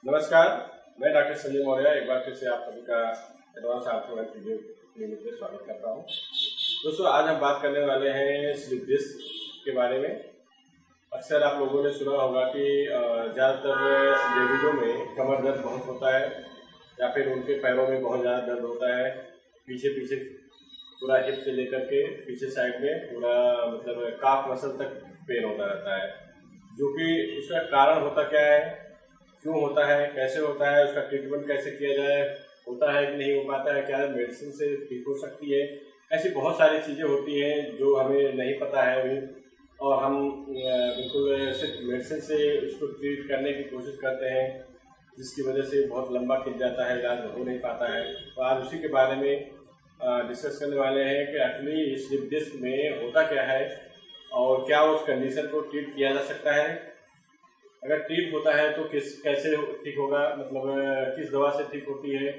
नमस्कार, मैं डॉक्टर संजय मौर्य एक बार फिर से आप सभी का advance ortho and physio clinic में स्वागत करता हूं। दोस्तों, आज हम बात करने वाले हैं स्लिप डिस्क के बारे में। अक्सर आप लोगों ने सुना होगा कि ज़्यादातर लेडीज़ों में कमर दर्द बहुत होता है या फिर उनके पैरों में बहुत ज़्यादा दर्द होता है। पीछे पूरा हिप से लेकर के पीछे साइड में पूरा मतलब काफ मसल तक पेन होता रहता है, जो कि उसका कारण होता क्या है, क्यों होता है, कैसे होता है, उसका ट्रीटमेंट कैसे किया जाए, होता है कि नहीं हो पाता है, क्या मेडिसिन से ठीक हो सकती है। ऐसी बहुत सारी चीज़ें होती हैं जो हमें नहीं पता है अभी, और हम बिल्कुल सिर्फ मेडिसिन से उसको ट्रीट करने की कोशिश करते हैं, जिसकी वजह से बहुत लंबा खिंच जाता है, इलाज हो नहीं पाता है। तो आज उसी के बारे में डिस्कस करने वाले हैं कि एक्चुअली स्लिप डिस्क में होता क्या है और क्या उस कंडीशन को ट्रीट किया जा सकता है। अगर ट्रीट होता है तो कैसे ठीक होगा, मतलब किस दवा से ठीक होती है।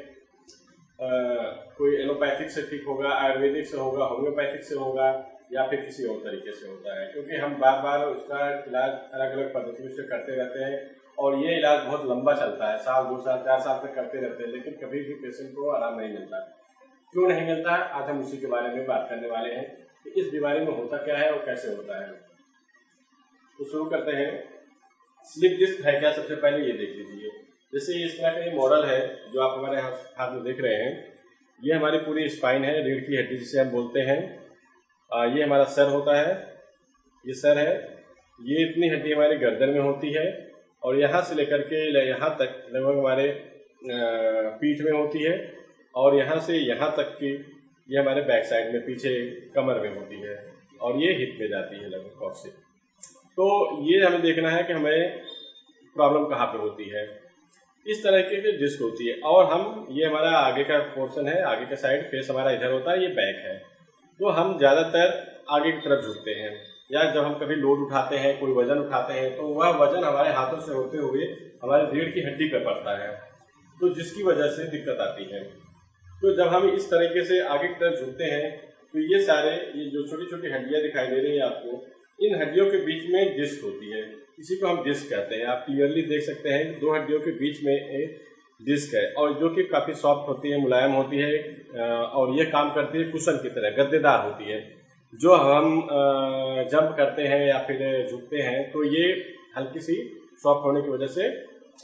कोई एलोपैथिक से ठीक होगा, आयुर्वेदिक से होगा, होम्योपैथिक से होगा या फिर किसी और तरीके से होता है, क्योंकि हम बार बार उसका इलाज अलग अलग पद्धतियों से करते रहते हैं और ये इलाज बहुत लंबा चलता है, साल 2 साल 4 साल तक करते रहते हैं, लेकिन कभी भी पेशेंट को आराम नहीं मिलता। क्यों नहीं मिलता है, आज हम उसी के बारे में बात करने वाले हैं कि इस बीमारी में होता क्या है और कैसे होता है। तो शुरू करते हैं। स्लिप डिस्क है क्या, सबसे पहले ये देख लीजिए। जैसे इस तरह का ये मॉडल है जो आप हमारे हाथ में देख रहे हैं, ये हमारी पूरी स्पाइन है, रीढ़ की हड्डी जिसे हम बोलते हैं। ये हमारा सर होता है, ये सर है, ये इतनी हड्डी हमारी गर्दन में होती है और यहाँ से लेकर के यहाँ तक लगभग हमारे पीठ में होती है, और यहाँ से यहाँ तक की ये हमारे बैक साइड में पीछे कमर में होती है, और ये हिप में जाती है लगभग कॉफ से। तो ये हमें देखना है कि हमें प्रॉब्लम कहाँ पे होती है। इस तरह की डिस्क होती है, और हम ये हमारा आगे का पोर्शन है, आगे का साइड फेस हमारा इधर होता है, ये बैक है। तो हम ज़्यादातर आगे की तरफ झुकते हैं, या जब हम कभी लोड उठाते हैं, कोई वजन उठाते हैं, तो वह वजन हमारे हाथों से होते हुए हमारे रीढ़ की हड्डी पर पड़ता है, तो जिसकी वजह से दिक्कत आती है। तो जब हम इस तरीके से आगे की तरफ झुकते हैं तो ये जो छोटी छोटी हड्डियाँ दिखाई दे रही है आपको, इन हड्डियों के बीच में डिस्क होती है, इसी को हम डिस्क कहते हैं। आप क्लियरली देख सकते हैं 2 हड्डियों के बीच में एक डिस्क है, और जो कि काफ़ी सॉफ्ट होती है, मुलायम होती है, और ये काम करती है कुशन की तरह, गद्देदार होती है। जो हम जंप करते हैं या फिर झुकते हैं तो ये हल्की सी सॉफ्ट होने की वजह से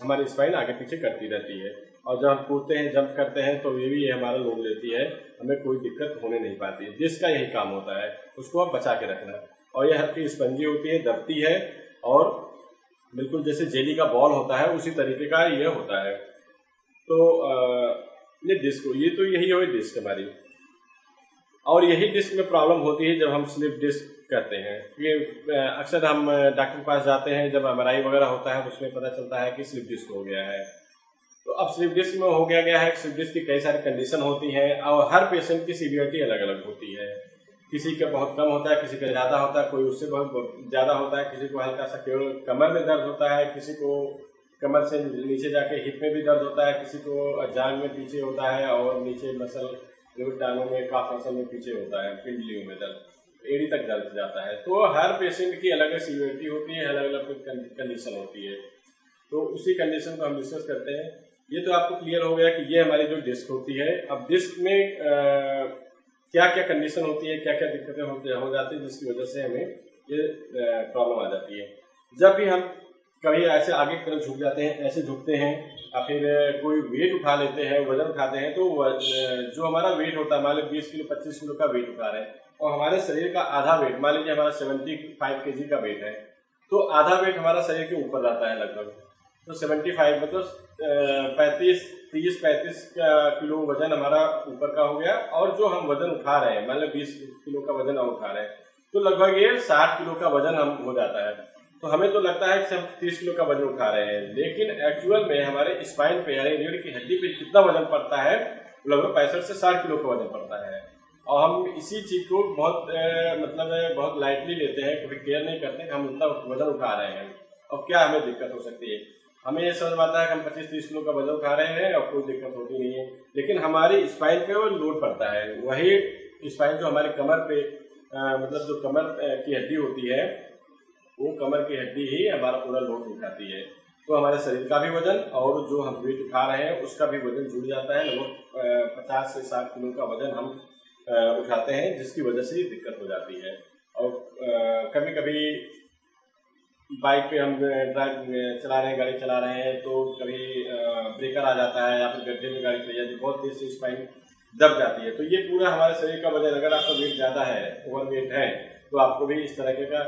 हमारी स्पाइन आगे पीछे करती रहती है, और जब हम कूदते हैं, जंप करते हैं, तो ये हमारा लोड लेती है, हमें कोई दिक्कत होने नहीं पाती है। डिस्क का यही काम होता है, उसको आप बचा के रखना। और यह हल्की स्पंजी होती है, दबती है, और बिल्कुल जैसे जेली का बॉल होता है उसी तरीके का ये होता है। तो ये डिस्क, ये तो यही हो डिस्क हमारी, और यही डिस्क में प्रॉब्लम होती है जब हम स्लिप डिस्क करते हैं। ये अक्सर हम डॉक्टर के पास जाते हैं, जब एमआरआई वगैरह होता है, उसमें पता चलता है कि स्लिप डिस्क हो गया है। तो अब स्लिप डिस्क में हो गया है, स्लिप डिस्क की कई सारी कंडीशन होती हैं, और हर पेशेंट की सीवियरिटी अलग अलग होती है। किसी का बहुत कम होता है, किसी का ज़्यादा होता है, कोई उससे बहुत ज़्यादा होता है, किसी को हल्का सा केवल कमर में दर्द होता है, किसी को कमर से नीचे जाके हिप में भी दर्द होता है, किसी को जांघ में पीछे होता है, और नीचे मसल टांगों में, काफ मसल में पीछे होता है, पिंडलियों में दर्द, एड़ी तक दर्द जाता है। तो हर पेशेंट की अलग अलग सीवियरिटी होती है, अलग अलग कंडीशन होती है। तो उसी कंडीशन को हम डिस्कस करते हैं। ये तो आपको क्लियर हो गया कि ये हमारी जो डिस्क होती है। अब डिस्क में क्या क्या कंडीशन होती है, क्या क्या दिक्कतें हो जाती है, जिसकी वजह से हमें ये प्रॉब्लम आ जाती है। जब भी हम कभी ऐसे आगे की तरफ झुक जाते हैं, ऐसे झुकते हैं, या फिर कोई वेट उठा लेते हैं, वजन उठाते हैं, तो जो हमारा वेट होता है, मान लीजिए 20 किलो 25 किलो का वेट उठा रहे हैं, और हमारे शरीर का आधा वेट, मान लीजिए हमारा 75 kg का वेट है, तो आधा वेट हमारा शरीर के ऊपर रहता है लगभग। तो 75 मतलब 30-35 किलो वजन हमारा ऊपर का हो गया, और जो हम वजन उठा रहे हैं, मान लो 20 किलो का वजन हम उठा रहे हैं, तो लगभग ये 60 किलो का वजन हम हो जाता है। तो हमें तो लगता है कि हम 30 किलो का वजन उठा रहे हैं, लेकिन एक्चुअल में हमारे स्पाइन पे, यानी रीढ़ की हड्डी पे कितना वजन पड़ता है, लगभग 65 से 60 किलो का वजन पड़ता है। और हम इसी चीज को बहुत लाइटली लेते हैं, कभी केयर नहीं करते कि हम इतना वजन उठा रहे हैं और क्या हमें दिक्कत हो सकती है। हमें ये समझ में आता है कि हम 25-30 किलो का वजन उठा रहे हैं और कोई दिक्कत होती नहीं है, लेकिन हमारी स्पाइन पे वो लोड पड़ता है। वही स्पाइन जो हमारे कमर पे जो कमर की हड्डी होती है, वो कमर की हड्डी ही हमारा पूरा लोड उठाती है। तो हमारे शरीर का भी वजन और जो हम वेट उठा रहे हैं उसका भी वजन जुड़ जाता है। लगभग 50 से 60 किलो का वजन हम उठाते हैं, जिसकी वजह से दिक्कत हो जाती है। और कभी कभी बाइक पे हम ड्राइव चला रहे हैं, गाड़ी चला रहे हैं, तो कभी ब्रेकर आ जाता है या फिर गड्ढे में गाड़ी चली जाती है, बहुत तेज से स्पाइन दब जाती है। तो ये पूरा हमारे शरीर का वजन, अगर आपका वेट ज़्यादा है, ओवर वेट है, तो आपको भी इस तरह का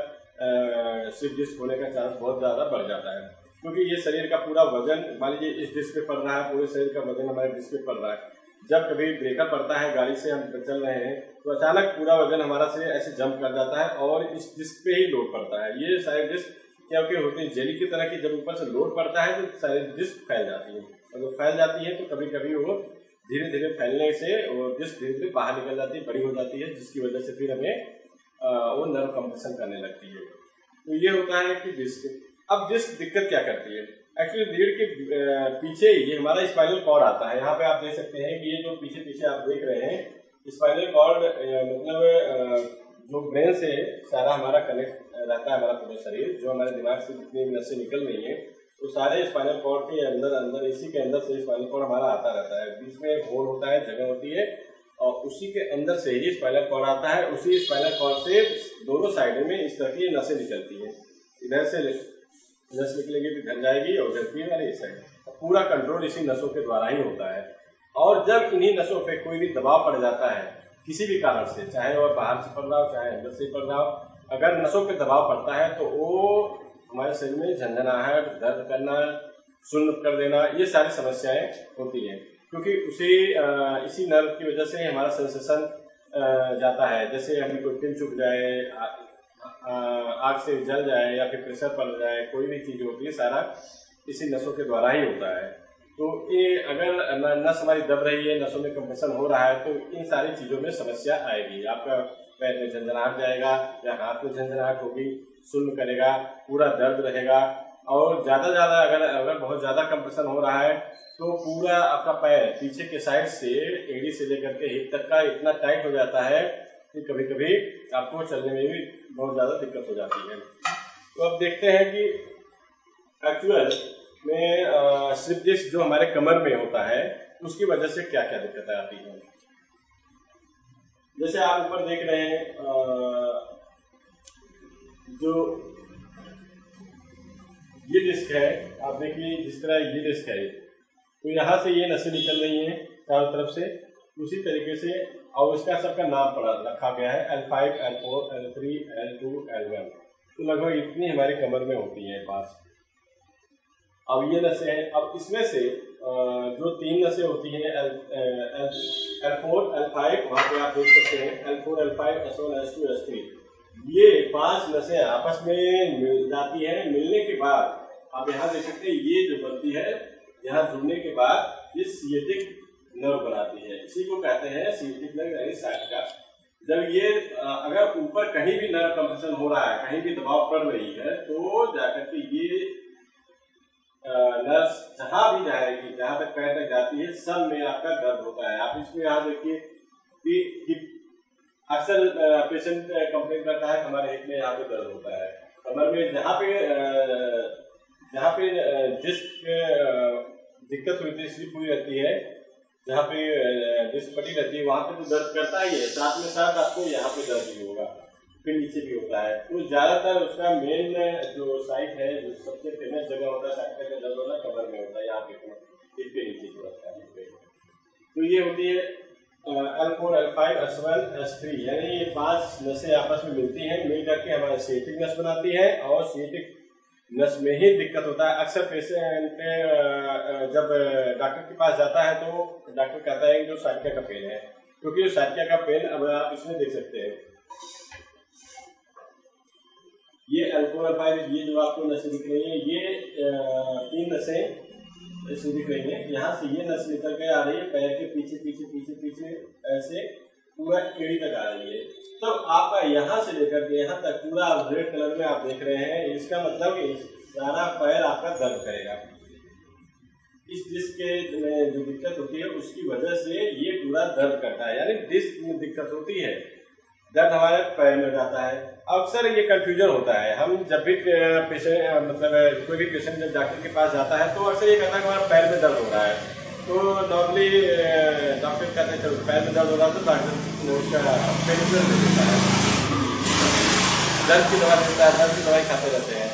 स्लिप डिस्क होने का चांस बहुत ज़्यादा बढ़ जाता है। क्योंकि ये शरीर का पूरा वजन, मान लीजिए इस डिस्क पे पड़ रहा है, पूरे शरीर का वजन हमारे डिस्क पे पड़ रहा है। जब कभी ब्रेकर पड़ता है, गाड़ी से हम चल रहे हैं, तो अचानक पूरा वजन हमारा से ऐसे जंप कर जाता है और इस डिस्क पे ही लोड पड़ता है। ये सारे डिस्क क्योंकि होते हैं जेली की तरह की, जब ऊपर से लोड पड़ता है तो सारे डिस्क फैल जाती है, और जब फैल जाती है तो कभी कभी वो धीरे धीरे फैलने से वो डिस्क धीरे धीरे बाहर निकल जाती है, बड़ी हो जाती है, जिसकी वजह से फिर हमें वो नर्व कंप्रेशन करने लगती है। तो ये होता है कि डिस्क। अब डिस्क दिक्कत क्या करती है? एक्चुअली रीढ़ के पीछे ये हमारा स्पाइनल कॉर्ड आता है। यहाँ पे आप देख सकते हैं कि ये जो पीछे पीछे आप देख रहे हैं, स्पाइनल कॉर्ड मतलब जो ब्रेन से सारा हमारा कनेक्ट रहता है, हमारा पूरा शरीर, जो हमारे दिमाग से जितनी भी नसें निकल रही हैं, तो सारे स्पाइनल कॉर्ड के अंदर इसी के अंदर से स्पाइनल कॉर्ड हमारा आता रहता है। बीच में एक होल होता है, जगह होती है, और उसी के अंदर से ही स्पाइनल कॉर्ड आता है। उसी स्पाइनल कॉर्ड से दोनों साइड में इस तरह की नसें निकलती हैं। इधर से नस निकलेगी तो इधर जाएगी और उधर की वाली इस साइड। पूरा कंट्रोल इसी नसों के द्वारा ही होता है। और जब इन्हीं नसों पे कोई भी दबाव पड़ जाता है किसी भी कारण से, चाहे वह बाहर से पड़ रहा हो चाहे अंदर से पड़ रहा हो, अगर नसों पे दबाव पड़ता है तो वो हमारे शरीर में झंझनाहट, दर्द करना, सुन्न कर देना, ये सारी समस्याएं होती हैं। क्योंकि इसी नर्व की वजह से हमारा सेंसेशन जाता है। जैसे हमें कोई पिन चुभ जाए, आग से जल जाए या फिर प्रेशर पड़ जाए, कोई भी चीज़ होती है, सारा इसी नसों के द्वारा ही होता है। तो ये अगर नस हमारी दब रही है, नसों में कंप्रेशन हो रहा है, तो इन सारी चीज़ों में समस्या आएगी। आपका पैर में झंझनाहट जाएगा या हाथ में झंझनाहट होगी, सुन्न करेगा, पूरा दर्द रहेगा। और ज़्यादा अगर बहुत ज़्यादा कंप्रेशन हो रहा है तो पूरा आपका पैर पीछे के साइड से एड़ी से लेकर के हिप तक का इतना टाइट हो जाता है कि कभी कभी आपको चलने में भी बहुत ज़्यादा दिक्कत हो जाती है। तो अब देखते हैं कि एक्चुअल में स्लिप डिस्क जो हमारे कमर में होता है उसकी वजह से क्या क्या दिक्कतें आती हैं। जैसे आप ऊपर देख रहे हैं, जो ये डिस्क है, आप देखिए जिस तरह ये डिस्क है, तो यहाँ से ये नसें निकल रही हैं चारों तरफ से, उसी तरीके से, और इसका सबका नाम रखा गया है L5, L4, L3, L2, L1। तो लगभग इतनी हमारे कमर में होती है पास। अब ये नसें हैं, अब इसमें से जो 3 नसें होती हैं L4, L5, वहाँ पे आप देख सकते हैं L4, L5, S1, S2, S3, ये 5 नसें आपस में मिल जाती हैं। मिलने के बाद आप यहाँ देख सकते हैं, ये जो बनती है, यहाँ जुड़ने के बाद ये सिएटिक नर्व बनाती है। इसी को कहते हैं सिएटिक नर्व यानी साइटिका। जब ये अगर ऊपर कहीं भी नर्व कंप्रेशन हो रहा है, कहीं भी दबाव पड़ रही है, तो जाकर के ये नर्व जहाँ भी जाएगी, जहाँ तक पैर तक जाती है, सब में आपका दर्द होता है। आप इसमें यहाँ देखिए कि अक्सर पेशेंट कंप्लेन करता है हमारे हिप में यहाँ पे दर्द होता है। कमर में जहाँ पे डिस्क दिक्कत हुई थी, स्लिप हुई रहती है, जहाँ पे डिस्क पटी रहती है, वहाँ पे तो दर्द करता ही है, साथ में साथ आपको यहाँ पे दर्द भी होगा, फिर नीचे भी होता है। तो ज़्यादातर उसका मेन जो साइट है, जो सबसे फेमस जगह होता है साइट का दर्द होना, कमर में होता है, यहाँ पे हिप पे नीचे की तरफ। तो ये होती है L4, L5, S1, S3, यानी ये 5 नसें आपस में मिलती हैं, मिल करके हमारे सिएटिक नस बनाती है, और सिएटिक नस में ही दिक्कत होता है। अक्सर पेशेंट जब डॉक्टर के पास जाता है तो डॉक्टर कहता है कि जो साइटिका का पेन है, क्योंकि जो साइटिका का पेन, अब आप इसमें देख सकते हैं, ये L4, L5, ये जो आपको नसें दिख रही है, ये 3 नसें ऐसे दिख रही है। यहाँ से ये नस निकल के आ रही है, पैर के पीछे पीछे पीछे पीछे ऐसे पूरा एड़ी तक आ रही है। तो आपका यहाँ से लेकर के यहाँ तक पूरा रेड कलर में आप देख रहे हैं, इसका मतलब कि सारा पैर आपका दर्द करेगा। इस डिस्क में जो दिक्कत होती है उसकी वजह से ये पूरा दर्द करता है, यानी डिस्क में दिक्कत होती है, दर्द हमारे पैर में जाता है। अक्सर ये कंफ्यूजन होता है, हम जब भी पेशेंट मतलब कोई भी पेशेंट जब डॉक्टर के पास जाता है तो अक्सर ये कहता है कि हमारा पैर में दर्द हो रहा है। तो नॉर्मली डॉक्टर कहते हैं चलो पैर में दर्द हो रहा है तो डॉक्टर उसका पेन किलर दे देता है, दर्द की दवा देता है, दर्द की दवाई खाते रहते हैं,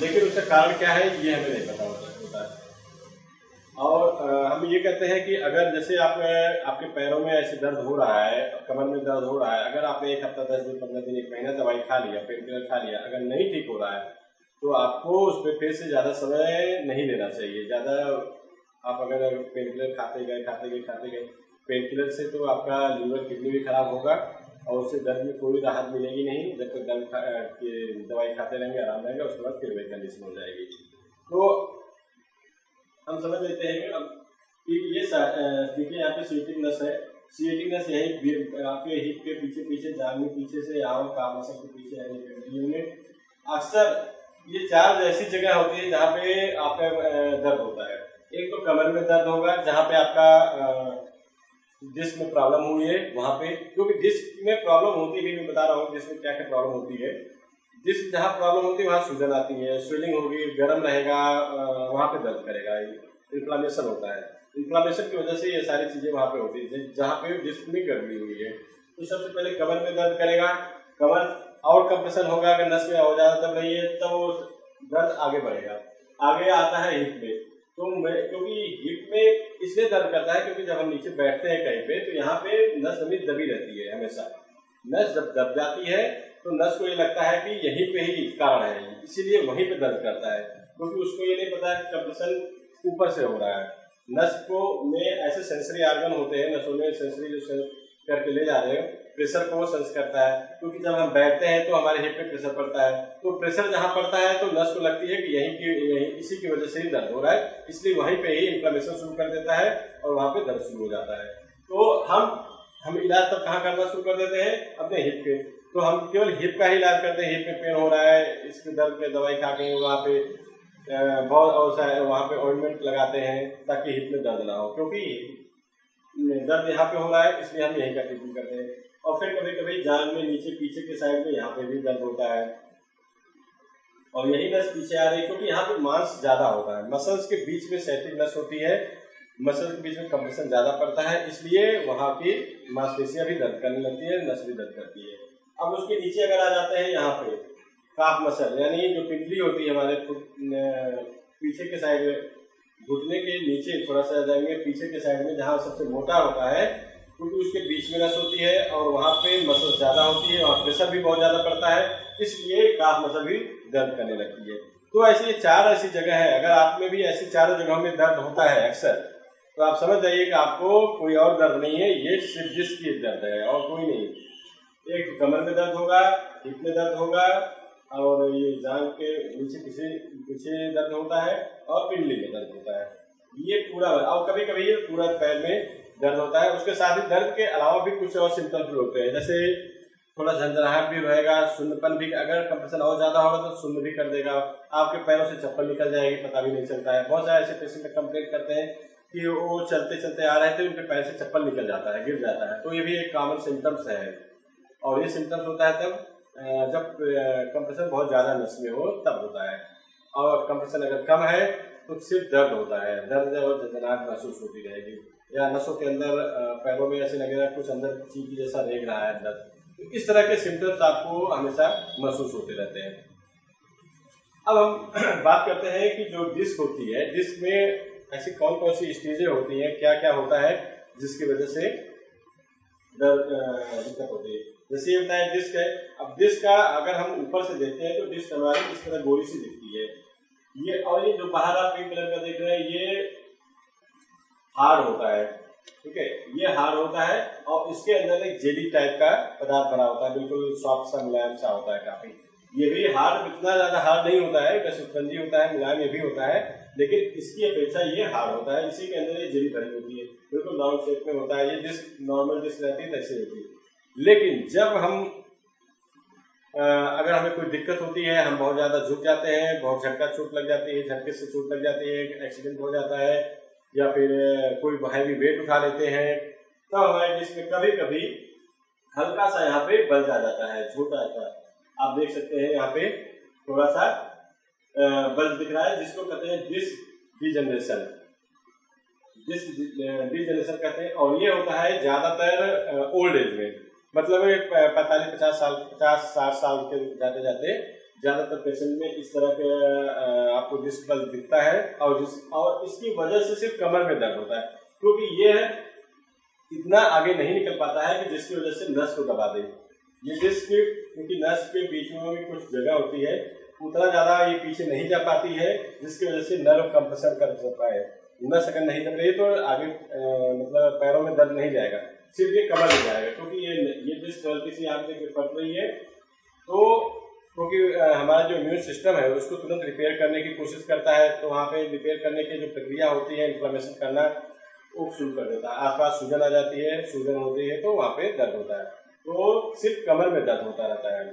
लेकिन उसका कारण क्या है ये हमें नहीं पता होता है। और हम ये कहते हैं कि अगर जैसे आपके पैरों में ऐसे दर्द हो रहा है, कमर में दर्द हो रहा है, अगर आपने 1 हफ्ता 10 दिन 15 दिन 1 महीना दवाई खा लिया, पेन किलर खा लिया, अगर नहीं ठीक हो रहा है तो आपको उस पर फिर से ज़्यादा समय नहीं लेना चाहिए। ज़्यादा आप अगर पेन किलर खाते गए पेन किलर से तो आपका लीवर किडनी भी खराब होगा और उससे दर्द में कोई राहत मिलेगी नहीं। जब तक दर्द की दवाई खाते रहेंगे, आराम रहेगा, उसके बाद फिर वही कंडीशन हो जाएगी। तो हम समझ लेते हैं कि ये देखिए यहाँ पे सिएटिक नस है। सिएटिक नस यही आपके हिप के पीछे जांघ में पीछे से यहाँ काम मसल के पीछे है। अक्सर ये 4 ऐसी जगह होती है जहाँ पे आपका दर्द होता है। एक तो कमर में दर्द होगा जहाँ पे आपका डिस्क में प्रॉब्लम हुई है वहाँ पे, क्योंकि डिस्क में प्रॉब्लम होती है, मैं बता रहा हूँ डिस्क में क्या क्या प्रॉब्लम होती है। डिस्क जहाँ प्रॉब्लम होती है वहाँ सूजन आती है, स्वेलिंग होगी, गर्म रहेगा, वहाँ पे दर्द करेगा, इन्फ्लामेशन होता है। इन्फ्लामेशन की वजह से ये सारी चीज़ें वहाँ पे होती है जहाँ पे डिस्क में गड़बड़ी हुई है। तो सबसे पहले कमर में दर्द करेगा, कमर और कंप्रेशन होगा, अगर नस में और ज़्यादा दब रही है तब वो दर्द आगे बढ़ेगा। आगे आता है हिप में, तो क्योंकि हिप में इसलिए दर्द करता है क्योंकि जब हम नीचे बैठते हैं कहीं पे तो यहाँ पे नस हमें दबी रहती है हमेशा। नस जब दब जाती है तो नस को ये लगता है कि यहीं पे ही कारण है, इसीलिए वहीं पे दर्द करता है, क्योंकि उसको ये नहीं पता है कंप्रेशन ऊपर से हो रहा है। नस को में ऐसे सेंसरी आर्गन होते हैं, नसों में सेंसरी जो सेंस करके ले जा रहे हो, प्रेशर को वो सेंस करता है, क्योंकि जब हम बैठते हैं तो हमारे हिप पे प्रेशर पड़ता है, तो प्रेशर जहाँ पड़ता है तो नस को लगती है कि यहीं इसी की वजह से ही दर्द हो रहा है, इसलिए वहीं पे ही इन्फ्लेमेशन शुरू कर देता है और वहाँ पे दर्द शुरू हो जाता है। तो हम इलाज तब कहाँ करना शुरू कर देते हैं, अपने हिप पे। तो हम केवल हिप का ही इलाज करते हैं, हिप में पेन हो रहा है, इसके दर्द की दवाई खा के वहाँ पे बहुत वहाँ पे ऑइंटमेंट लगाते हैं ताकि हिप में दर्द ना हो, क्योंकि दर्द यहाँ पे हो रहा है इसलिए हम यहीं का ट्रीटमेंट करते हैं। और फिर कभी कभी जांघ में नीचे पीछे के साइड में यहाँ पे भी दर्द होता है और यही नस पीछे आ रही है क्योंकि यहाँ पे मांस ज्यादा होता है, मसल्स के बीच में सैटिक नस होती है, मसल के बीच में कंप्रेशन ज्यादा पड़ता है, इसलिए वहाँ की मांसपेशियां भी दर्द करने लगती है, नस भी दर्द करती है। अब उसके नीचे अगर आ जाते हैं यहाँ पे काफ मसल, यानी जो पिंडली होती है हमारे पीछे के साइड में, घुटने के नीचे थोड़ा सा जाएंगे पीछे के साइड में जहाँ सबसे मोटा होता है, क्योंकि उसके बीच में नस होती है और वहाँ पे मसल ज्यादा होती है और प्रेशर भी बहुत ज्यादा पड़ता है, इसलिए काफ मसल भी दर्द करने लगती है। तो ऐसी 4 ऐसी जगह है, अगर आप में भी ऐसी 4 जगहों में दर्द होता है अक्सर, तो आप समझ जाइए कि आपको कोई और दर्द नहीं है, ये सिर्फ डिस्क की दर्द है और कोई नहीं। एक कमर में दर्द होगा, हिप में दर्द होगा और ये जांघ के पीछे दर्द होता है और पिंडली में दर्द होता है, ये पूरा। और कभी कभी ये पूरा पैर में दर्द होता है। उसके साथ ही दर्द के अलावा भी कुछ और सिम्टम्स भी होते हैं, जैसे थोड़ा झंझनाहट भी रहेगा, सुन्नपन भी, अगर कंप्रेशन और ज्यादा होगा तो सुन्न भी कर देगा, आपके पैरों से चप्पल निकल जाएगी, पता भी नहीं चलता है। बहुत सारे ऐसे पेशेंट कंप्लेंट करते हैं कि वो चलते चलते आ रहे थे, उनके पैर से चप्पल निकल जाता है, गिर जाता है, तो ये भी एक कॉमन सिम्टम्स है। और ये सिम्टम्स होता है तब जब कंप्रेशन बहुत ज़्यादा नस में हो तब होता है, और कंप्रेशन अगर कम है तो सिर्फ दर्द होता है, दर्द और झंझनाहट महसूस होती रहेगी, या नसों के अंदर पैरों में ऐसे लगेगा कुछ अंदर चीज जैसा रेंग रहा है अंदर। तो इस तरह के सिम्टम्स आपको हमेशा महसूस होते रहते हैं। अब हम बात करते हैं कि जो डिस्क होती है, डिस्क में ऐसी कौन कौन सी स्टेजें होती हैं, क्या क्या होता है जिसकी वजह से दिक्कत होती है। जैसे ये होता है डिस्क है, अब डिस्क का अगर हम ऊपर से देखते हैं तो डिस्क हमारी इस तरह गोली सी दिखती है, ये, और ये जो बाहर आप पिंक कलर का देख रहे हैं ये हार्ड होता है, ठीक है, ये हार्ड होता है और इसके अंदर एक जेली टाइप का पदार्थ बना होता है, बिल्कुल सॉफ्ट सा मुलायम सा होता है काफी। ये भी हार्ड, इतना ज्यादा हार्ड नहीं होता है, वैसे स्पंजी होता है, मुलायम ये भी होता है, लेकिन इसकी अपेक्षा ये हार्ड होता है। इसी के अंदर ये जेली भरी होती है, बिल्कुल राउंड शेप में होता है, ये डिस्क नॉर्मल डिस्क रहती है वैसे होती है। लेकिन जब हम अगर हमें कोई दिक्कत होती है, हम बहुत ज्यादा झुक जाते हैं, बहुत झटका चोट लग जाती है, झटके से चोट लग जाती है, एक्सीडेंट हो जाता है, या फिर कोई हैवी वेट उठा लेते हैं, तब हमारे डिस्क में कभी कभी हल्का सा यहाँ पे बल्ज आ जाता है, छोटा सा। आप देख सकते हैं यहाँ पे थोड़ा सा बल्ज दिख रहा है, जिसको कहते हैं डिस्क डीजनरेशन, डिस्क डीजनरेशन कहते हैं। और ये होता है ज्यादातर ओल्ड एज में, मतलब 45-50 साल 50-60 साल के जाते जाते ज्यादातर पेशेंट में इस तरह के आपको डिस्क बल्ज दिखता है। और इसकी वजह से सिर्फ कमर में दर्द होता है, क्योंकि ये इतना आगे नहीं निकल पाता है कि जिसकी वजह से नस को दबा दे। ये डिस्क क्योंकि नस के बीच में भी कुछ जगह होती है, उतना ज्यादा ये पीछे नहीं जा पाती है, जिसकी वजह से नर्व कंप्रेशन कर सकता है। नस अगर नहीं दब रही तो आगे मतलब पैरों में दर्द नहीं जाएगा, सिर्फ ये कमर में जाएगा। क्योंकि ये डिस्क गलती से यहाँ पे फट रही है, तो क्योंकि हमारा जो इम्यून सिस्टम है उसको तुरंत रिपेयर करने की कोशिश करता है, तो वहाँ पे रिपेयर करने की जो प्रक्रिया होती है इन्फ्लेमेशन करना, वो शुरू कर देता है। आसपास सूजन आ जाती है, सूजन होती है तो वहाँ पे दर्द होता है, तो सिर्फ कमर में दर्द होता रहता है।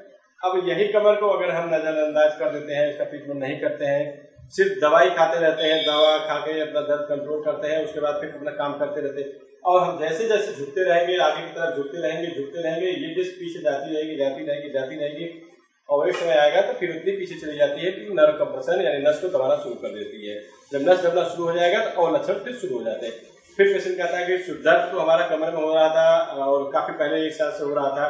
अब यही कमर को अगर हम नजरअंदाज कर देते हैं, इसका ट्रीटमेंट नहीं करते हैं, सिर्फ दवाई खाते रहते हैं, दवा खा के अपना दर्द कंट्रोल करते हैं, उसके बाद फिर अपना काम करते रहते हैं, और हम जैसे जैसे झुकते रहेंगे, आगे की तरफ झुकते रहेंगे, ये डिस्क पीछे जाती रहेगी, और एक समय आएगा तो फिर उतनी पीछे चली जाती है कि नर्व कंप्रेशन यानी नस को दबाना शुरू कर देती है। जब नस दबना शुरू हो जाएगा तो और लक्षण फिर शुरू हो जाते हैं। फिर पेशेंट कहता है कि दर्द तो हमारा कमर में हो रहा था और काफी पहले एक साल से हो रहा था,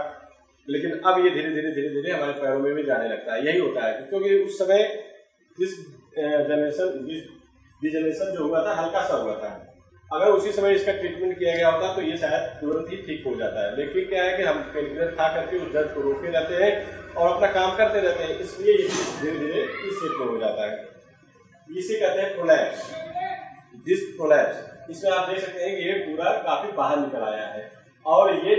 लेकिन अब ये धीरे धीरे हमारे पैरों में भी जाने लगता है। यही होता है क्योंकि उस समय डिजनरेशन जो हुआ था हल्का सा हुआ था, अगर उसी समय इसका ट्रीटमेंट किया गया होता तो ये शायद तुरंत ही ठीक हो जाता है। लेकिन क्या है कि हम पेनकिलर खा करके उस दर्द को रोके रहते हैं और अपना काम करते रहते हैं, इसलिए ये धीरे धीरे इस शेप में हो जाता है। इसे कहते हैं प्रोलैप्स, डिस्क प्रोलैप्स। इसमें आप देख सकते हैं कि ये पूरा काफी बाहर निकल आया है, और ये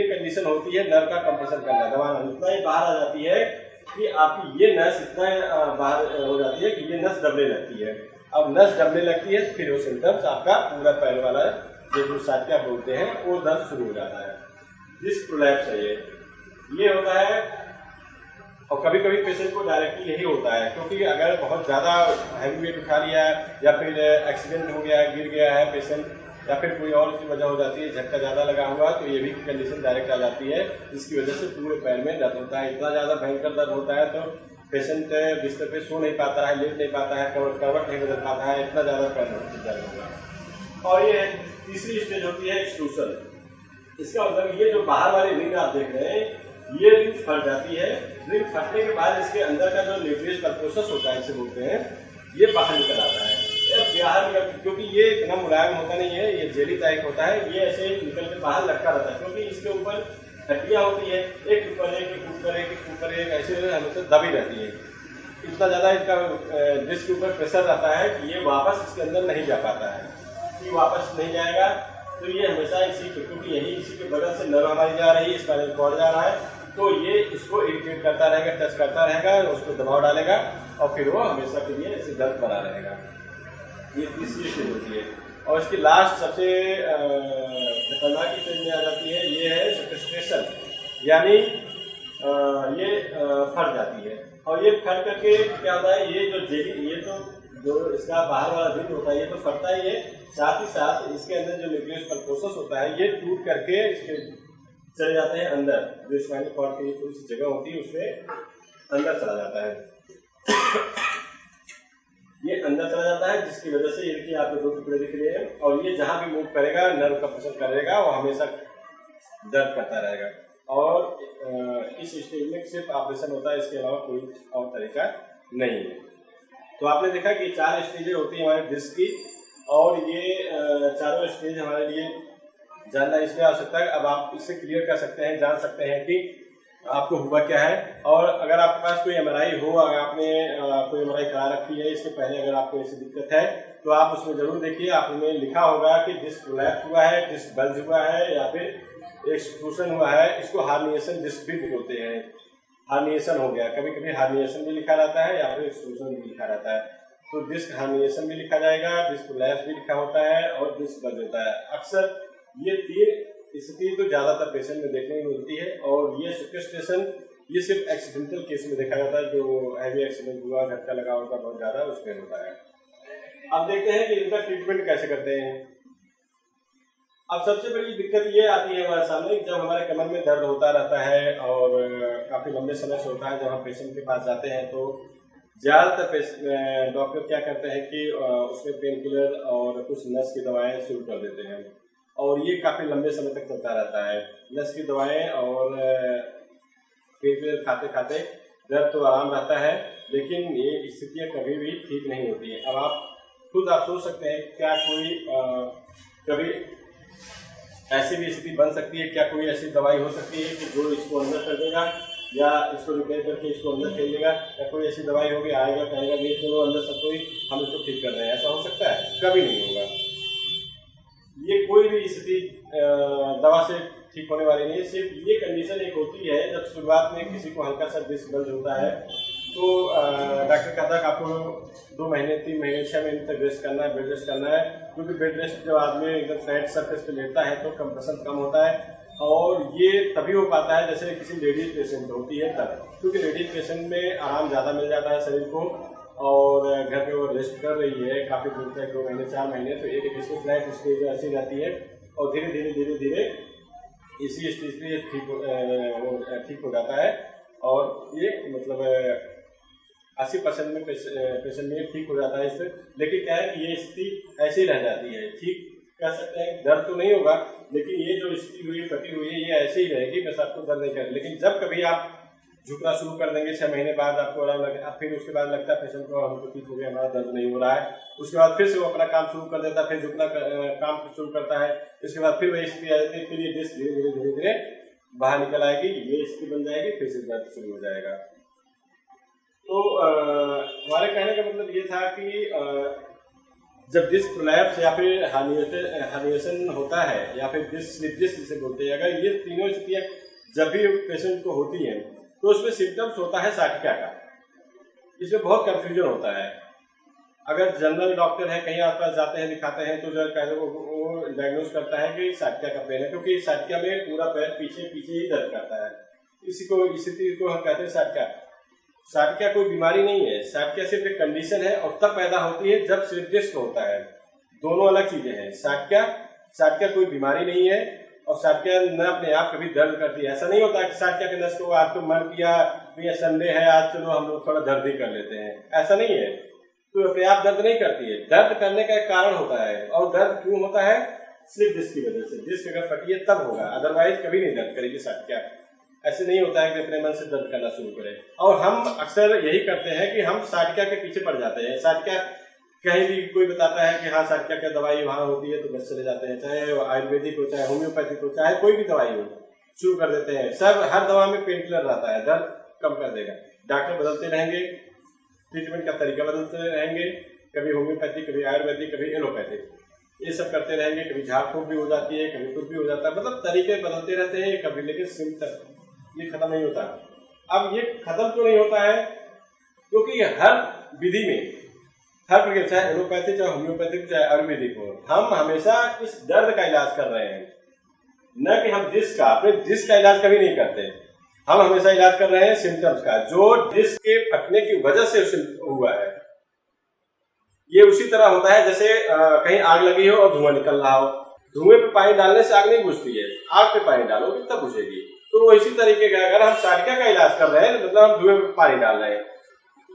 कंडीशन होती है नर्व का कंप्रेशन करना, दबाना इतना ही बाहर आ जाती है कि आपकी ये नस इतना बाहर हो जाती है कि ये नस दबने लगती है। अब नस दबने लगती है फिर वो सिम्टम्स आपका पूरा पैर वाला जो साथिया बोलते हैं वो दर्द शुरू हो जाता है। डिस्क प्रोलैप्स है ये होता है। और कभी कभी पेशेंट को डायरेक्टली यही होता है, क्योंकि अगर बहुत ज़्यादा हैवी वेट उठा लिया है या फिर एक्सीडेंट हो गया है, गिर गया है पेशेंट, या फिर कोई और की वजह हो जाती है, झटका ज़्यादा लगा हुआ, तो ये भी कंडीशन डायरेक्ट आ जाती है, जिसकी वजह से पूरे पैर में दर्द होता है। इतना ज़्यादा भयंकर दर्द होता है तो पेशेंट बिस्तर पे सो नहीं पाता है, लेट नहीं पाता है, करवट नहीं बदल पाता है, इतना ज़्यादा पैर में दर्द होता है। और ये तीसरी स्टेज होती है एक्सट्रूशन। इसका मतलब ये जो बाहर वाली रिंग आप देख रहे हैं, ये रिंग फट जाती है। रिंग फटने के बाद इसके अंदर का जो न्यूक्लियस का प्रोसेस होता है, इसे बोलते हैं, ये बाहर निकल आता है। क्योंकि ये इतना मुलायम होता नहीं है, ये जेली टाइप होता है, ये ऐसे निकल के बाहर लटका रहता है, क्योंकि इसके ऊपर हड्डियां होती है, एक ऊपर एक ऐसे हमेशा दबी रहती है। इतना ज़्यादा इसका डिस्क के ऊपर प्रेशर रहता है कि ये वापस इसके अंदर नहीं जा पाता है। कि वापस नहीं जाएगा तो ये हमेशा क्योंकि यही इसी के बगल से नर्व हमारी जा रही है, स्पाइनल कॉर्ड जा रहा है, तो ये इसको इरिटेट करता रहेगा, टच करता रहेगा, उसको दबाव डालेगा और फिर वो हमेशा के लिए ऐसे दर्द बना रहेगा। ये तीसरी स्टेज होती है। और इसकी लास्ट सबसे खतरनाक स्टेज में आ जाती है, ये है सेक्रेशन, यानी ये फट जाती है। और ये फट करके क्या होता है, ये जो जेली, ये तो जो इसका बाहर वाला रिंग होता है ये तो फटता ही है, साथ ही साथ इसके अंदर जो न्यूक्लियस का प्रोसेस होता है ये टूट करके इसके चले जाते हैं अंदर, जो स्पाइनल कॉर्ड की थोड़ी सी जगह होती है उसमें अंदर चला जाता है। ये अंदर चला जाता है, जिसकी वजह से ये देखिए आपको 2 टुकड़े दिख रहे हैं, और ये जहां भी मूव करेगा नर्व का प्रेशर करेगा वो हमेशा दर्द करता रहेगा। और इस स्टेज में सिर्फ ऑपरेशन होता है, इसके अलावा कोई और तरीका नहीं है। तो आपने देखा कि 4 स्टेजें होती हैं हमारे डिस्क की, और ये चारों स्टेज हमारे लिए जानना इसमें आवश्यकता है। अब आप इससे क्लियर कर सकते हैं, जान सकते हैं कि आपको हुआ क्या है। और अगर आपके पास कोई MRI हो, अगर आपने कोई MRI करा रखी है इसके पहले, अगर आपको ऐसी दिक्कत है तो आप उसमें जरूर देखिए, आपने लिखा होगा कि डिस्क प्रोलैप्स हुआ है, डिस्क बल्ज हुआ है, या फिर एक्सट्रूशन हुआ है। इसको हार्निएशन डिस्क भी बोलते हैं, हार्निएशन हो गया। कभी कभी हार्निएशन भी लिखा रहता है या फिर एक्सट्रूशन भी लिखा रहता है। तो डिस्क हार्निएशन भी लिखा जाएगा, डिस्क प्रोलैप्स भी लिखा होता है, और डिस्क बल्ज होता है। अक्सर ये 3 स्थिति तो ज्यादातर पेशेंट में देखने को मिलती है। और ये सेक्वेस्ट्रेशन ये सिर्फ एक्सीडेंटल केस में देखा जाता है, जो हैवी एक्सीडेंट हुआ, झटका लगा होगा बहुत ज्यादा, उसमें होता है। अब देखते हैं कि इनका ट्रीटमेंट कैसे करते हैं। अब सबसे बड़ी दिक्कत ये आती है हमारे सामने जब हमारे कमर में दर्द होता रहता है और काफ़ी लंबे समय से होता है। जब हम पेशेंट के पास जाते हैं तो ज़्यादातर डॉक्टर क्या करते हैं कि उसमें पेन किलर और कुछ नस की दवाएं शुरू कर देते हैं और ये काफ़ी लंबे समय तक चलता रहता है। नस की दवाएं और पेन किलर खाते खाते दर्द तो आराम रहता है, लेकिन ये स्थितियाँ कभी भी ठीक नहीं होती हैं। अब आप सोच सकते हैं क्या कोई कभी ऐसी भी स्थिति बन सकती है, क्या कोई ऐसी दवाई हो सकती है कि जो इसको अंदर कर देगा या इसको रिपेयर करके इसको अंदर खेल देगा, या कोई ऐसी दवाई होगी आएगा कहेगा ये चलो अंदर सब कोई हम इसको ठीक कर रहे हैं, ऐसा हो सकता है? कभी नहीं होगा। ये कोई भी स्थिति दवा से ठीक होने वाली नहीं है। सिर्फ ये कंडीशन एक होती है जब शुरुआत में किसी को हल्का सा डिस्क बल्ज होता है तो डॉक्टर कहता है कि आपको 2 महीने 3 महीने 6 महीने तक रेस्ट करना है, बेड रेस्ट करना है, क्योंकि बेड रेस्ट जब आदमी एकदम फ्लैट सरफेस पे लेटता है तो कंप्रेशन कम होता है और ये तभी हो पाता है जैसे किसी लेडीज पेशेंट होती है तब, क्योंकि लेडीज पेशेंट में आराम ज़्यादा मिल जाता है शरीर को और घर पे वो रेस्ट कर रही है काफ़ी दिन तक 2 महीने 4 महीने, तो एक इसकी फ्लैट स्टेज ऐसी रहती है और धीरे धीरे इसी स्टेज पे ठीक हो जाता है और ये मतलब 80% में पेशेंट में ठीक हो जाता है इससे। लेकिन क्या है कि ये स्थिति ऐसे ही रह जाती है, ठीक कर सकते हैं, दर्द तो नहीं होगा लेकिन ये जो स्थिति हुई फटी हुई है ये ऐसे ही रहेगी, बस आपको दर्द नहीं करेगा। लेकिन जब कभी आप झुकना शुरू कर देंगे 6 महीने बाद आपको आराम लगेगा, फिर उसके बाद लगता है पेशेंट को हमको ठीक हो गया, हमारा दर्द नहीं हो रहा है, उसके बाद फिर से वो अपना काम शुरू कर देता है, फिर झुकना काम शुरू करता है, इसके बाद फिर वही स्थिति आ जाती है, फिर ये डिस्क धीरे धीरे बाहर निकल आएगी, ये स्थिति बन जाएगी, फिर से दर्द शुरू हो जाएगा। तो हमारे कहने का मतलब ये था कि जब डिस्क प्रोलैप्स या फिर हार्निएशन होता है या फिर स्लिप डिस्क जिसे बोलते हैं, अगर ये तीनों स्थितियाँ जब भी पेशेंट को होती हैं तो उसमें सिम्टम्स होता है साइटिका का। इसमें बहुत कंफ्यूजन होता है। अगर जनरल डॉक्टर है कहीं आसपास जाते हैं दिखाते हैं तो जो वो डायग्नोज करता है कि साइटिका का पेन है, क्योंकि साइटिका में पूरा पैर पीछे ही दर्द करता है। इसी स्थिति को हम कहते हैं साइटिका। साइटिका कोई बीमारी नहीं है, साइटिका सिर्फ एक कंडीशन है और तब पैदा होती है जब स्लिप डिस्क होता है। दोनों अलग चीजें हैं। साइटिका कोई बीमारी नहीं है और साइटिका न अपने आप कभी दर्द करती है। ऐसा नहीं होता कि साइटिका के नस को आज तो मन किया भैया संडे है आज चलो हम लोग थोड़ा दर्द ही कर लेते हैं, ऐसा नहीं है। तो अपने आप दर्द नहीं करती है, दर्द करने का एक कारण होता है। और दर्द क्यों होता है? स्लिप डिस्क की वजह से। डिस्क अगर फटी है तब होगा, अदरवाइज कभी नहीं दर्द करेगी साइटिका। ऐसे नहीं होता है कि अपने मन से दर्द करना शुरू करें। और हम अक्सर यही करते हैं कि हम साइटिका के पीछे पड़ जाते हैं। साइटिका कहीं भी कोई बताता है कि हाँ साइटिका की दवाई वहाँ होती है तो बस चले जाते हैं, चाहे आयुर्वेदिक हो चाहे होम्योपैथिक हो चाहे कोई भी दवाई हो, शुरू कर देते हैं। सब हर दवा में पेन किलर रहता है, दर्द कम कर देगा। डॉक्टर बदलते रहेंगे, ट्रीटमेंट का तरीका बदलते रहेंगे, कभी होम्योपैथिक कभी आयुर्वेदिक कभी एलोपैथिक, ये सब करते रहेंगे। कभी झाड़ फूक भी हो जाती है, कभी कुछ भी हो जाता है, मतलब तरीके बदलते रहते हैं कभी, लेकिन सिम्टम ये खत्म नहीं होता। अब ये खत्म क्यों नहीं होता है? क्योंकि हर विधि में हर प्रकार, चाहे एलोपैथिक चाहे होम्योपैथिक चाहे आयुर्वेदिक हो, हम हमेशा इस दर्द का इलाज कर रहे हैं, न कि हम डिस्क का। अपने डिस्क का इलाज कभी नहीं करते, हम हमेशा इलाज कर रहे हैं सिम्टम्स का, जो डिस्क के फटने की वजह से हुआ है। ये उसी तरह होता है जैसे कहीं आग लगी हो और धुआं निकल रहा हो। धुएं पे पानी डालने से आग नहीं बुझती है, आग पे पानी डालोगे तब बुझेगी। तो इसी तरीके का अगर हम साइटिका का इलाज कर रहे हैं मतलब हम धुएं पे पानी डाल रहे हैं,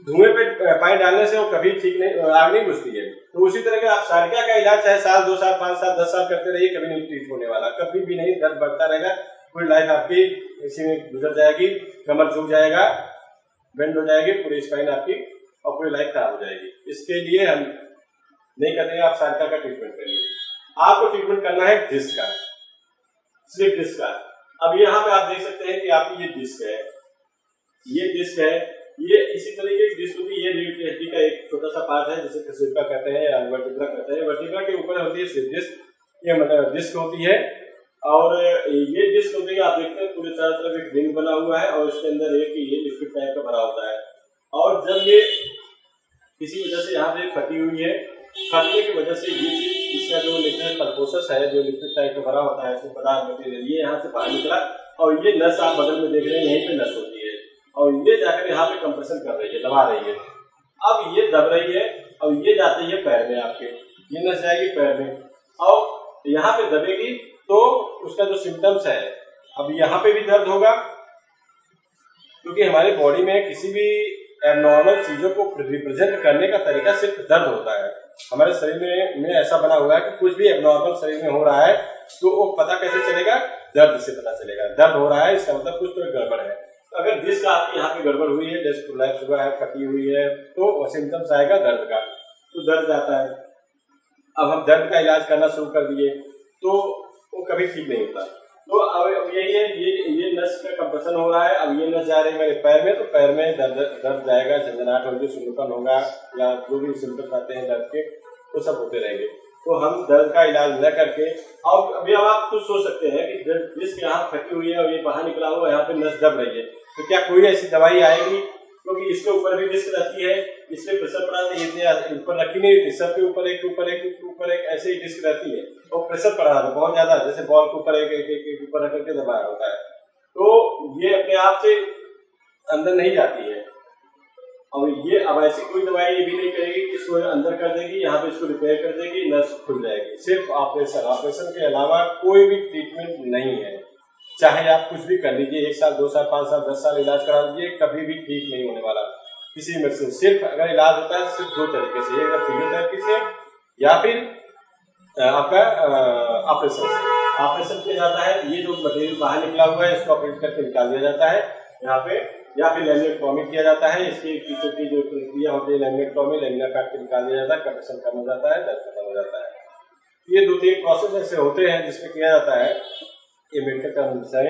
धुएं पे पानी डालने से वो कभी ठीक नहीं, आग नहीं बुझती है। तो उसी तरह का आप साइटिका का इलाज चाहे 1 साल 2 साल 5 साल 10 साल करते रहिए, कभी नहीं ठीक होने वाला, कभी भी नहीं। दर्द बढ़ता रहेगा, पूरी लाइफ आपकी इसी में गुजर जाएगी, कमर झुक जाएगा, बेंड हो जाएगी पूरी स्पाइन आपकी और पूरी लाइफ खराब हो जाएगी। इसके लिए हम नहीं कहते हैं आप साइटिका का ट्रीटमेंट करिए, आपको ट्रीटमेंट करना है डिस्क का, स्लिप डिस्क का। अब यहाँ पे आप देख सकते हैं कि आपकी ये डिस्क है, ये डिस्क है, ये इसी तरीके की डिस्क होती है। ये रीढ़ की हड्डी का एक छोटा सा पार्ट है जिसे कशेरुका कहते हैं या वर्टिब्रा कहते हैं। वर्टिब्रा के ऊपर होती है स्लिप डिस्क, ये मतलब डिस्क होती है। और ये डिस्क होती है, आप देखते हैं पूरे चारों तरफ एक रिंग बना हुआ है और उसके अंदर एक ये लिक्विड टाइप का भरा होता है। और जब ये किसी वजह से यहाँ पे फटी हुई है, फटने की वजह से ये इसका जो लिक्विड परपोसस है, जो लिक्विड टाइप का भरा होता है, इसमें पदार्थ मटेरियल, ये यहाँ से बाहर निकला और ये नस आप बगल में देख रहे हैं, यहीं पे नस होती है और ये जाकर यहाँ पे कंप्रेशन कर रही है, दबा रही है। अब ये दब रही है और ये जाती है पैर में, आपके ये नस जाएगी पैर में और यहाँ पे दबेगी तो उसका जो सिम्टम्स है, अब यहाँ पे भी दर्द होगा, क्योंकि हमारी बॉडी में किसी भी एबनॉर्मल चीजों को रिप्रेजेंट करने का तरीका सिर्फ दर्द होता है। हमारे शरीर में ऐसा बना हुआ है कि कुछ भी एबनॉर्मल शरीर में हो रहा है तो वो पता कैसे चलेगा? दर्द से पता चलेगा। दर्द हो रहा है इसका मतलब कुछ तो गड़बड़ है। तो अगर डिस्क आपकी यहाँ पे गड़बड़ हुई है, डिस्क कोलैप्स हुआ है, फटी हुई है, तो वो सिम्टम्स आएगा दर्द का, तो दर्द जाता है। अब हम दर्द का इलाज करना शुरू कर दिए तो वो कभी ठीक नहीं होता। तो अब यही है, ये नस का कंप्रेशन हो रहा है। अब ये नस जा रही है मेरे पैर में, तो पैर में दर्द जाएगा, झंझनाहट होगी, सुन्नपन होगा, या जो भी सिम्टम्स आते हैं दर्द के वो सब होते रहेंगे। तो हम दर्द का इलाज न करके, और अभी अब आप कुछ सोच सकते हैं कि डिस्क यहाँ फटी हुई है और ये बाहर निकला हुआ, यहाँ पे नस दब रही है, तो क्या कोई ऐसी दवाई आएगी? क्योंकि इसके ऊपर भी डिस्क रहती है, इसके प्रेशर पड़ा नहीं, इतने ऊपर रखी नहीं रहती, सबके ऊपर एक ऐसे ही डिस्क रहती है और प्रेशर पड़ा है बहुत ज्यादा, जैसे बॉल के ऊपर एक ऊपर रख करके दबाया होता है, तो ये अपने आप से अंदर नहीं जाती है। अब ऐसी कोई दवाई ये भी नहीं करेगी कि इसको अंदर कर देगी, यहाँ पे इसको रिपेयर कर देगी, नस खुल जाएगी। सिर्फ ऑपरेशन के अलावा कोई भी ट्रीटमेंट नहीं है। चाहे आप कुछ भी कर लीजिए, 1 साल 2 साल 5 साल 10 साल इलाज करा लीजिए, कभी भी ठीक नहीं होने वाला किसी मेडिसिन। सिर्फ अगर इलाज होता है सिर्फ 2 तरीके से, एक फिजियोथेरेपी से या फिर आपका ऑपरेशन से। ऑपरेशन किया जाता है, ये जो मटेरियल बाहर निकला हुआ है इसको ऑपरेट करके निकाल दिया जाता है यहाँ पे, या फिर लैमिनेक्टोमी किया जाता है। इसकी पीछे की जो प्रक्रिया होती है लैमिनेक्टोमी, लैमिना काट के निकाल दिया जाता है, कंप्रेशन कम हो जाता है, दर्द खत्म हो जाता है। ये 2-3 प्रोसेस ऐसे होते हैं जिसमें किया जाता है। ये मेडिकल टर्म्स है।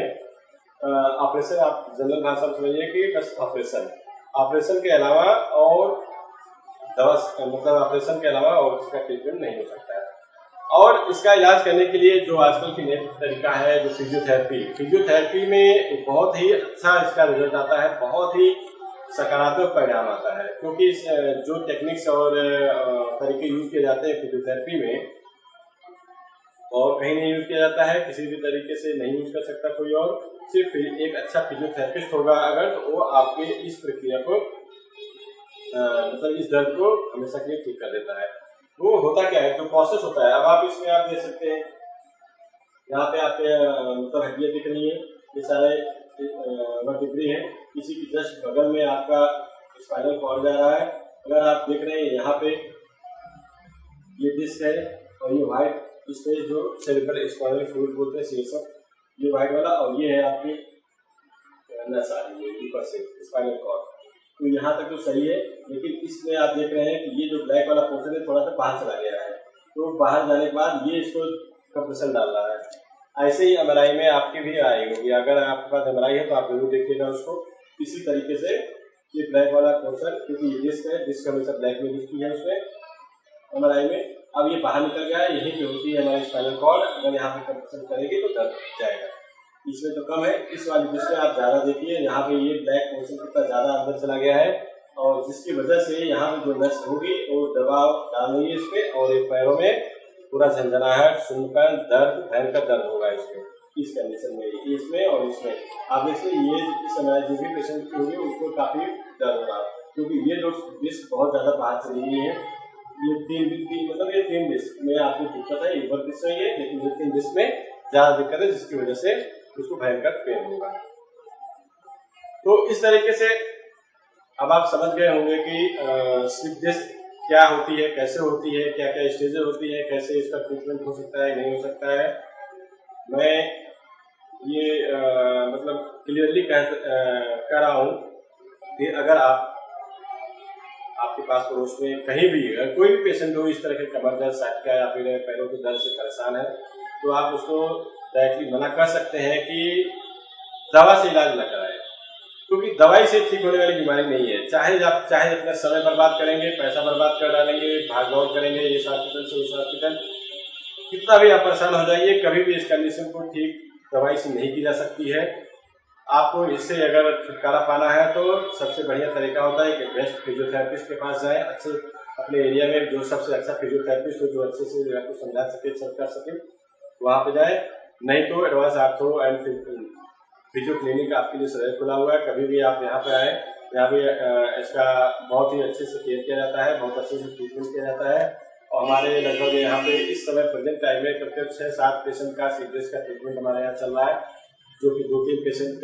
ऑपरेशन आप जनरल भाषा में समझिए कि बस ऑपरेशन के अलावा और दवा, मतलब ऑपरेशन के अलावा और इसका ट्रीटमेंट नहीं हो सकता है। और इसका इलाज करने के लिए जो आजकल की नई तरीका है, जो फिजियोथेरेपी में बहुत ही अच्छा इसका रिजल्ट आता है, बहुत ही सकारात्मक परिणाम आता है, क्योंकि जो टेक्निक्स और तरीके यूज किए जाते हैं फिजियोथेरेपी में और कहीं नहीं यूज किया जाता है, किसी भी तरीके से नहीं यूज कर सकता कोई और, सिर्फ एक अच्छा फिजियोथेरेपिस्ट होगा अगर, तो वो आपके इस प्रक्रिया को मतलब इस दर्द को हमेशा के लिए ठीक कर देता है। वो होता क्या है, जो प्रोसेस होता है, अब आप इसमें आप देख सकते हैं, यहाँ पे आपके मतलब हड्डियाँ दिख रही है, ये सारे वर्टिब्री है, किसी की जस्ट बगल में आपका स्पाइनल कॉर्ड जा रहा है। अगर आप देख रहे हैं यहाँ पे ये डिस्क है और ये व्हाइट स्पेस जो सेरेब्रल स्पाइनल फ्लूइड बोलते हैं शीर्षक, ये व्हाइट वाला, और ये है आपकी नस आ रही है ऊपर से स्पाइनल कॉर्ड। तो यहाँ तक तो सही है, लेकिन इसमें आप देख रहे हैं कि ये जो ब्लैक वाला पोर्शन है थोड़ा सा बाहर चला गया है, तो बाहर जाने के बाद ये इसको कंप्रेशन डाल रहा है। ऐसे ही एमआरआई में आपकी भी आई होगी, अगर आपके पास एमआरआई है तो आप जरूर देखिएगा उसको। इसी तरीके से ये ब्लैक वाला पोर्शन, क्योंकि ये डिस्क है, डिस्क हमेशा ब्लैक में दिखती है उसमें एमआरआई में। अब ये बाहर निकल गया है, यही पे होती है हमारी स्पाइनल कॉर्ड, अगर यहाँ पे कंप्रेशन करेंगे तो दर्द जाएगा। इसमें तो कम है, इस वाली डिस्क में आप ज्यादा देखिए, यहाँ पे ये ब्लैक पोर्शन कितना ज्यादा अंदर चला गया है, और जिसकी वजह से यहाँ पे जो नस होगी वो दबाव डाल रही है इस पे, और ये पैरों में पूरा झंझनाहट, सुनपन, दर्द, भयंकर दर्द होगा इसमें, इस कंडीशन में, इसमें और इसमें। आप इसमें ये इस समय जो भी पेशेंट की होगी उसको काफी दर्द होगा, क्योंकि ये जो डिस्क बहुत ज्यादा बाहर चली गई है। ये तीन डिस्क में आपको दिक्कत है, ऊपर डिस्क नहीं है, लेकिन ये 3 डिस्क में ज्यादा दिक्कत है, जिसकी वजह से उसको भयंकर पेन होगा। तो इस तरीके से अब आप समझ गए होंगे कि स्लिप डिस्क क्या होती है, कैसे होती है, क्या क्या स्टेजेस होती है, कैसे इसका ट्रीटमेंट हो सकता है, नहीं हो सकता है। मैं ये मतलब क्लियरली कह रहा हूँ कि अगर आपके पास पड़ोस में कहीं भी कोई भी पेशेंट हो इस तरह के कमर दर्द, साथ का या फिर पैरों के दर्द से परेशान है, तो आप उसको डायरेक्टली मना कर सकते हैं कि दवा से इलाज न कराएं, क्योंकि दवाई से ठीक होने वाली बीमारी नहीं है। चाहे अपना समय बर्बाद करेंगे, पैसा बर्बाद कर डालेंगे, भाग दौड़ करेंगे इस हॉस्पिटल से उस हॉस्पिटल, कितना भी आप परेशान हो जाइए, कभी भी इस कंडीशन को ठीक दवाई से नहीं की जा सकती है। आपको इससे अगर छुटकारा पाना है तो सबसे बढ़िया तरीका होता है कि बेस्ट फिजियोथेरेपिस्ट के पास जाएं, अच्छे अपने एरिया में जो सबसे अच्छा फिजियोथेरेपिस्ट हो, जो अच्छे से आपको समझा सके, सब कर सके, वहाँ पे जाए। नहीं तो advance ortho and physio clinic आपके लिए सदैव खुला हुआ है, कभी भी आप यहाँ पे आए। यहाँ पे इसका बहुत ही अच्छे से केयर किया जाता है, बहुत अच्छे से ट्रीटमेंट किया जाता है, और हमारे लगभग यहाँ पे इस समय प्रेजेंट टाइम में करीब 6-7 पेशेंट का सीरियस का ट्रीटमेंट हमारे यहाँ चल रहा है, जो कि 2-3 पेशेंट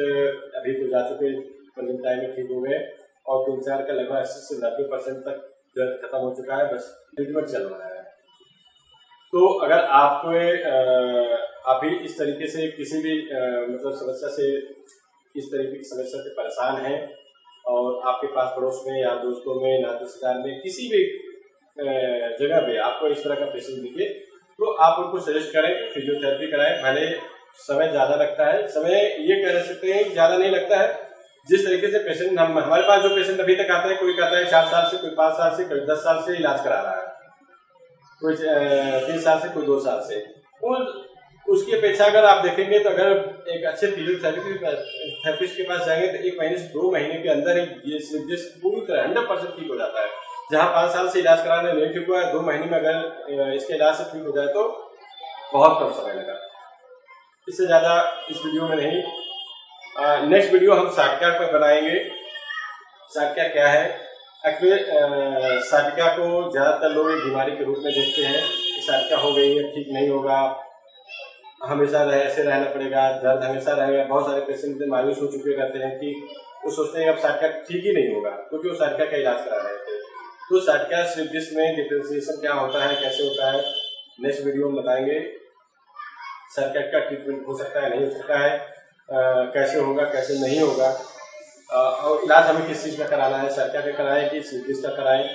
अभी तो जा चुके प्रेजेंट टाइम में ठीक हो गए और 3-4 का लगभग 80 से 90% तक दर्द खत्म हो चुका है, बस ट्रीटमेंट चल रहा है। तो अगर आप अभी इस तरीके से किसी भी मतलब समस्या से, इस तरीके की समस्या से परेशान हैं और आपके पास पड़ोस में या दोस्तों में नाते रिश्तेदार में किसी भी जगह पे आपको इस तरह का पेशेंट दिखे तो आप उनको सजेस्ट करें कि फिजियोथेरेपी कराएं। भले समय ज़्यादा लगता है, समय ये कह सकते हैं ज़्यादा नहीं लगता है। जिस तरीके से पेशेंट हमारे पास जो पेशेंट अभी तक आते हैं, कोई कहता है 4 साल से, कोई 5 साल से, कोई 10 साल से इलाज करा रहा है, कोई 3 साल से, कोई 2 साल से। उसकी अपेक्षा अगर आप देखेंगे तो अगर एक अच्छे फिजियोथेरेपिस्ट के पास जाएंगे तो 1 महीने से 2 महीने के अंदर ही ये स्लिप डिस्क पूरी तरह 100% ठीक हो जाता है। जहाँ 5 साल से इलाज कराने नहीं ठीक हुआ है, 2 महीने में अगर इसके इलाज से ठीक हो जाए तो बहुत कम समय लगा। इससे ज़्यादा इस वीडियो में नहीं, नेक्स्ट वीडियो हम साटिका पर बनाएंगे। साटिका क्या है? एक्चुअली साटिका को ज़्यादातर लोग एक बीमारी के रूप में देखते हैं कि साटिका हो गई है, ठीक नहीं होगा, हमेशा ऐसे रहना पड़ेगा, दर्द हमेशा रहेगा। बहुत सारे पेशेंट मायूस हो चुके रहते हैं कि वो सोचते हैं अब साटिका ठीक ही नहीं होगा, क्योंकि वो साटिका का इलाज करा रहे थे। तो साटिका स्लिप डिस्क में डिफरेंशिएशन क्या होता है, कैसे होता है, नेक्स्ट वीडियो में बताएंगे। साटिका का ट्रीटमेंट हो सकता है, नहीं हो सकता है, कैसे होगा, कैसे नहीं होगा, और इलाज हमें किस चीज़ का कराना है, साटिका का कराएं कि स्लिप डिस्क का कराएं,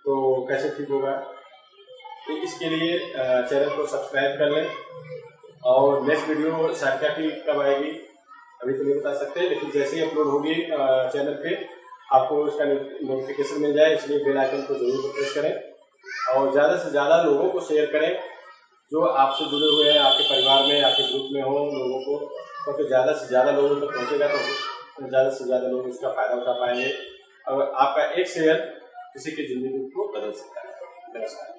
तो कैसे ठीक होगा। तो इसके लिए चैनल को सब्सक्राइब कर लें। और नेक्स्ट वीडियो साटिका की कब आएगी अभी तो नहीं बता सकते, लेकिन जैसे ही अपलोड होगी चैनल पे आपको उसका नोटिफिकेशन मिल जाए, इसलिए बेल आइकन को जरूर प्रेस करें और ज़्यादा से ज़्यादा लोगों को शेयर करें जो आपसे जुड़े हुए हैं, आपके परिवार में, आपके ग्रुप में हो लोगों को, क्योंकि ज़्यादा से ज़्यादा लोगों तक पहुँचेगा तो ज़्यादा से ज़्यादा लोग उसका फ़ायदा उठा पाएंगे और आपका एक शेयर किसी की ज़िंदगी को बदल सकता है। नमस्कार।